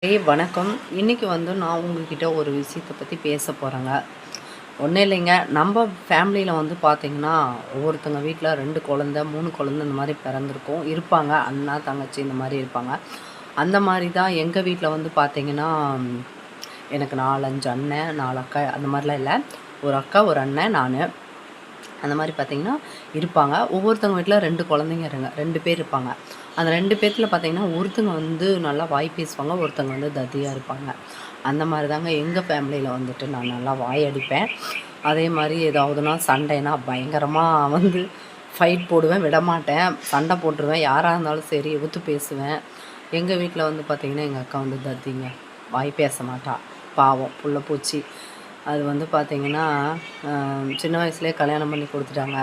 வணக்கம். இன்றைக்கி நான் உங்ககிட்ட ஒரு விஷயத்தை பற்றி பேச போகிறேங்க. ஒன்றும் இல்லைங்க, நம்ம ஃபேமிலியில் பார்த்தீங்கன்னா ஒவ்வொருத்தங்க வீட்டில் 2 குழந்த 3 குழந்த இந்த மாதிரி பிறந்திருக்கும் இருப்பாங்க. அண்ணா தங்கச்சி இந்த மாதிரி இருப்பாங்க. அந்த மாதிரி தான் எங்கள் வீட்டில் பார்த்தீங்கன்னா எனக்கு 4, 5 அண்ணன் 4 அக்கா அந்த மாதிரிலாம் இல்லை. ஒரு அக்கா ஒரு அண்ணன் நான் அந்த மாதிரி பார்த்தீங்கன்னா இருப்பாங்க. ஒவ்வொருத்தவங்க வீட்டில் 2 குழந்தைங்க 2 பேர் இருப்பாங்க. அந்த 2 பேத்துல பார்த்தீங்கன்னா ஒருத்தங்க நல்லா வாய் பேசுவாங்க, ஒருத்தங்க தத்தியாக இருப்பாங்க. அந்த மாதிரி தாங்க எங்கள் ஃபேமிலியில் நான் நல்லா வாய் அடிப்பேன். அதே மாதிரி ஏதாவதுனா சண்டைனா பயங்கரமாக ஃபைட் போடுவேன், விடமாட்டேன், சண்டை போட்டுருவேன். யாராக இருந்தாலும் சரி எதிர்த்து பேசுவேன். எங்கள் வீட்டில் பார்த்தீங்கன்னா எங்கள் அக்கா தத்திங்க, வாய் பேச மாட்டா, பாவம் புள்ள பூச்சி. அது பார்த்தீங்கன்னா சின்ன வயசுலேயே கல்யாணம் பண்ணி கொடுத்துட்டாங்க.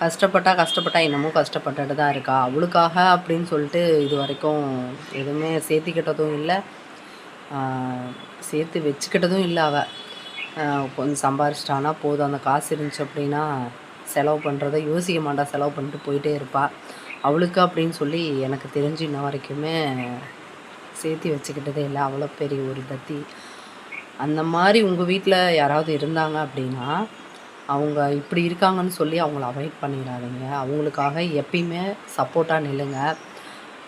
கஷ்டப்பட்டா இன்னமும் கஷ்டப்பட்டுட்டு தான் இருக்கா. அவளுக்காக அப்படின்னு சொல்லிட்டு இது வரைக்கும் எதுவுமே சேர்த்திக்கிட்டதும் இல்லை, சேர்த்து வச்சுக்கிட்டதும் இல்லை. அவள் கொஞ்சம் சம்பாரிச்சிட்டானா போதும், அந்த காசு இருந்துச்சு அப்படின்னா செலவு பண்ணுறத யோசிக்க மாட்டா, செலவு பண்ணிட்டு போயிட்டே இருப்பாள். அவளுக்கு அப்படின்னு சொல்லி எனக்கு தெரிஞ்சு இன்ன வரைக்குமே சேர்த்து வச்சுக்கிட்டதே இல்லை. அவ்வளோ பெரிய ஒரு தத்தி. அந்த மாதிரி உங்கள் வீட்டில் யாராவது இருந்தாங்க அப்படின்னா அவங்க இப்படி இருக்காங்கன்னு சொல்லி அவங்கள அவாய்ட் பண்ணிடாதீங்க. அவங்களுக்காக எப்பயுமே சப்போர்ட்டாக நில்லுங்க.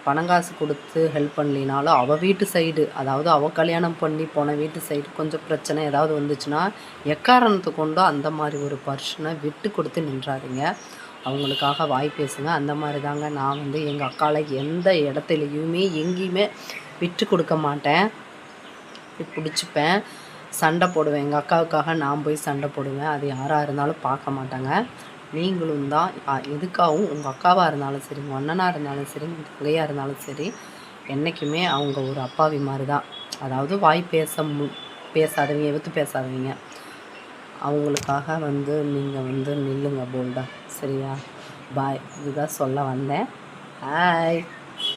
பணங்காசு கொடுத்து ஹெல்ப் பண்ணலினாலும் அவள் வீட்டு சைடு, அதாவது அவள் கல்யாணம் பண்ணி போன வீட்டு சைடு கொஞ்சம் பிரச்சனை ஏதாவது வந்துச்சுன்னா எக்காரணத்தை கொண்டோ அந்த மாதிரி ஒரு பர்சனை விட்டு கொடுத்து நின்றாதீங்க. அவங்களுக்காக வாய் பேசுங்க. அந்த மாதிரி தாங்க நான் எங்கள் அக்காவை எந்த இடத்துலையுமே எங்கேயுமே விட்டு கொடுக்க மாட்டேன், பிடிச்சிப்பேன், சண்டை போடுவேன். எங்கள் அக்காவுக்காக நான் போய் சண்டை போடுவேன். அது யாராக இருந்தாலும் பார்க்க மாட்டாங்க. நீங்களும் தான் எதுக்காகவும் உங்கள் அக்காவாக இருந்தாலும் சரி, உங்கள் அண்ணனாக இருந்தாலும் சரி, உங்கள் தங்கையாக இருந்தாலும் சரி, என்றைக்குமே அவங்க ஒரு அப்பாவி மாதிரி தான். அதாவது வாய் பேசாதவங்க, எதிர்த்து பேசாதவங்க. அவங்களுக்காக நீங்கள் நில்லுங்க போல்டா. சரியா? பாய். இதுதான் சொல்ல வந்தேன். ஹாய்.